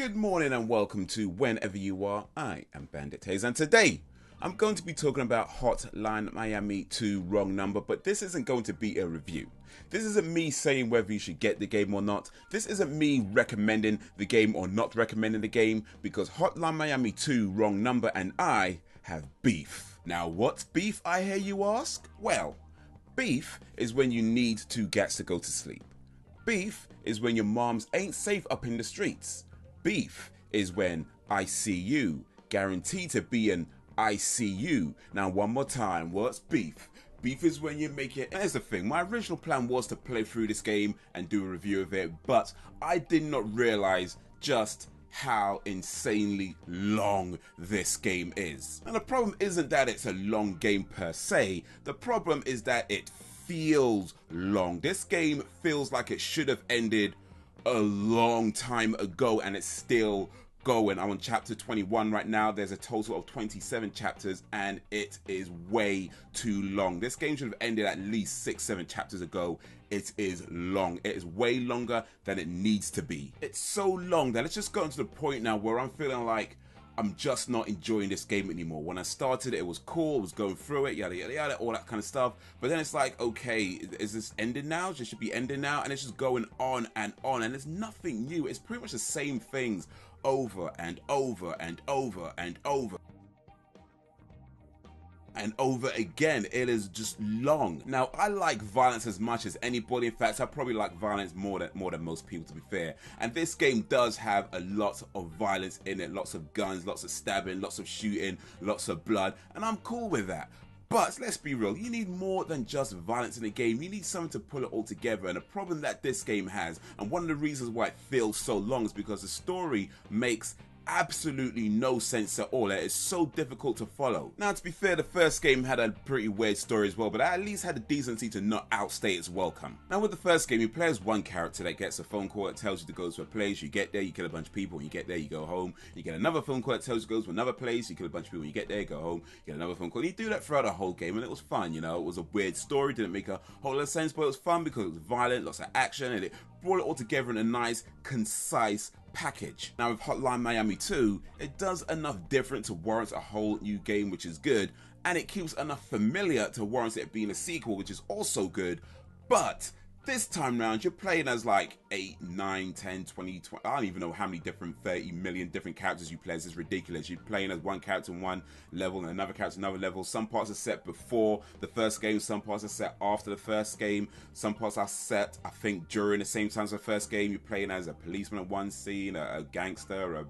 Good morning and welcome to Whenever You Are. I am Bandit Haze, and today I'm going to be talking about Hotline Miami 2 Wrong Number, but this isn't going to be a review. This isn't me saying whether you should get the game or not. This isn't me recommending the game or not recommending the game, because Hotline Miami 2 Wrong Number and I have beef. Now, what's beef, I hear you ask? Well, beef is when you need 2 gats to go to sleep. Beef is when your moms ain't safe up in the streets. Beef is when I see you, guaranteed to be an I see you. Now one more time, what's beef? Beef is when you make it. Here's the thing, my original plan was to play through this game and do a review of it, but I did not realize just how insanely long this game is. And the problem isn't that it's a long game per se, the problem is that it feels long. This game feels like it should have ended a long time ago and it's still going. I'm on chapter 21 right now. There's a total of 27 chapters and it is way too long. This game should have ended at least 6-7 chapters ago. It is long. It is way longer than it needs to be. It's so long that it's just gotten to the point now where I'm feeling like I'm just not enjoying this game anymore. When I started it was cool, I was going through it, yada yada yada, all that kind of stuff. But then it's like, okay, is this ending now? It should be ending now, and it's just going on, and there's nothing new. It's pretty much the same things over and over and over and over and over again. It is just long. Now, I like violence as much as anybody. In fact, I probably like violence more than most people, to be fair. And this game does have a lot of violence in it. Lots of guns, lots of stabbing, lots of shooting, lots of blood. And I'm cool with that. But let's be real, you need more than just violence in a game. You need something to pull it all together. And the problem that this game has, and one of the reasons why it feels so long, is because the story makes absolutely no sense at all. It is so difficult to follow. Now, to be fair, the first game had a pretty weird story as well, but I at least had the decency to not outstay its welcome. Now, with the first game, you play as one character that gets a phone call that tells you to go to a place. You get there, you kill a bunch of people. When you get there, you go home. You get another phone call that tells you to go to another place. You kill a bunch of people. When you get there, you go home. You get another phone call. And you do that throughout the whole game, and it was fun. You know, it was a weird story, didn't make a whole lot of sense, but it was fun because it was violent, lots of action, and it brought it all together in a nice, concise package. Now with Hotline Miami 2, it does enough different to warrant a whole new game, which is good, and it keeps enough familiar to warrant it being a sequel, which is also good. But this time round, you're playing as like 8, 9, 10, 20, I don't even know how many different 30 million different characters you play as. It's ridiculous. You're playing as one character in one level and another character in another level. Some parts are set before the first game, some parts are set after the first game, some parts are set, I think, during the same time as the first game. You're playing as a policeman in one scene, a gangster, a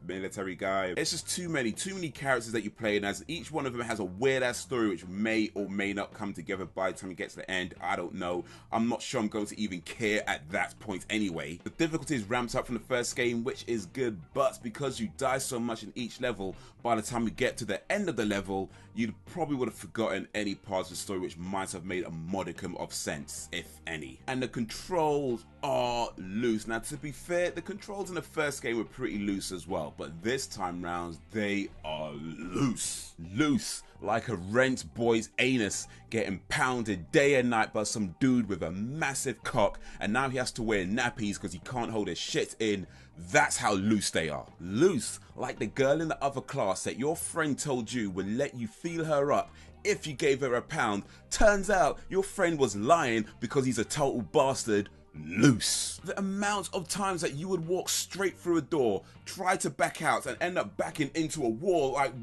military guy. It's just too many characters that you're playing as. Each one of them has a weird ass story which may or may not come together by the time you get to the end. I don't know. I'm not sure I'm going to even care at that point anyway. The difficulty is ramped up from the first game, which is good, but because you die so much in each level, by the time you get to the end of the level, you probably would have forgotten any parts of the story which might have made a modicum of sense, if any. And the controls are loose. Now, to be fair, the controls in the first game were pretty loose as well, but this time round they are loose like a rent boy's anus getting pounded day and night by some dude with a massive cock, and now he has to wear nappies because he can't hold his shit in. That's how loose they are. Loose like the girl in the other class that your friend told you would let you feel her up if you gave her £1. Turns out your friend was lying because he's a total bastard. Loose. The amount of times that you would walk straight through a door, try to back out, and end up backing into a wall, like,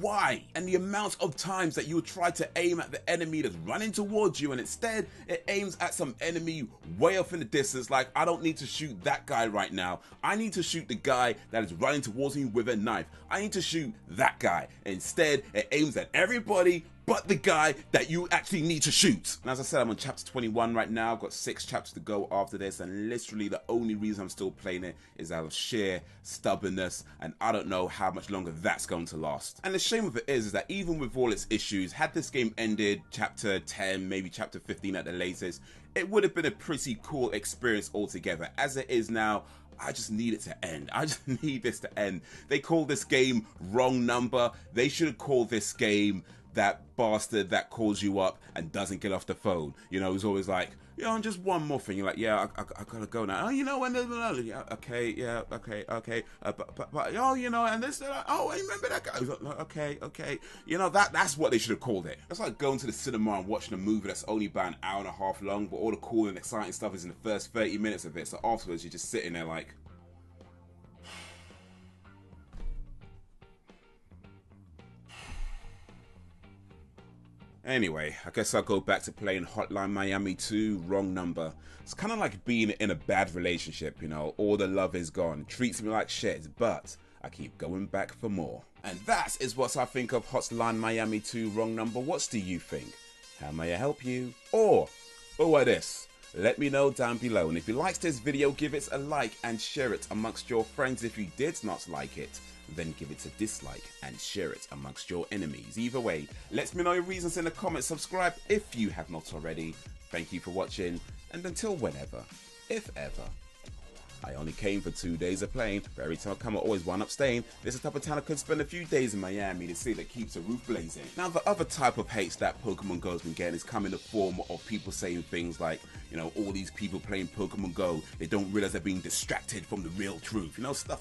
why? And the amount of times that you would try to aim at the enemy that's running towards you, and instead it aims at some enemy way off in the distance. Like, I don't need to shoot that guy right now. I need to shoot the guy that is running towards me with a knife. I need to shoot that guy. Instead, it aims at everybody but the guy that you actually need to shoot. And as I said, I'm on chapter 21 right now. I've got 6 chapters to go after this, and literally the only reason I'm still playing it is out of sheer stubbornness, and I don't know how much longer that's going to last. And the shame of it is that even with all its issues, had this game ended chapter 10, maybe chapter 15 at the latest, it would have been a pretty cool experience altogether. As it is now, I just need it to end. I just need this to end. They call this game Wrong Number. They should have called this game that bastard that calls you up and doesn't get off the phone. You know, he's always like, you know, and just one more thing. You're like, yeah, I gotta go now. Oh, you know, and yeah, okay, yeah, okay. But oh, you know, and this, oh, I remember that guy. Okay. You know, that's what they should have called it. That's like going to the cinema and watching a movie that's only about an hour and a half long, but all the cool and exciting stuff is in the first 30 minutes of it. So afterwards, you're just sitting there like. Anyway, I guess I'll go back to playing Hotline Miami 2, wrong number. It's kind of like being in a bad relationship, you know, all the love is gone, treats me like shit, but I keep going back for more. And that is what I think of Hotline Miami 2, wrong number. What do you think? How may I help you? Or what this? Let me know down below. And if you liked this video, give it a like and share it amongst your friends. If you did not like it, then give it a dislike and share it amongst your enemies. Either way, let me know your reasons in the comments. Subscribe if you have not already. Thank you for watching, and until whenever, if ever, I only came for 2 days of playing, but every time I come I always wind up staying. This is the type of town I could spend a few days in Miami, the city that keeps the roof blazing. Now the other type of hates that Pokemon Go's been getting is come in the form of people saying things like, you know, all these people playing Pokemon Go, they don't realize they're being distracted from the real truth, you know, stuff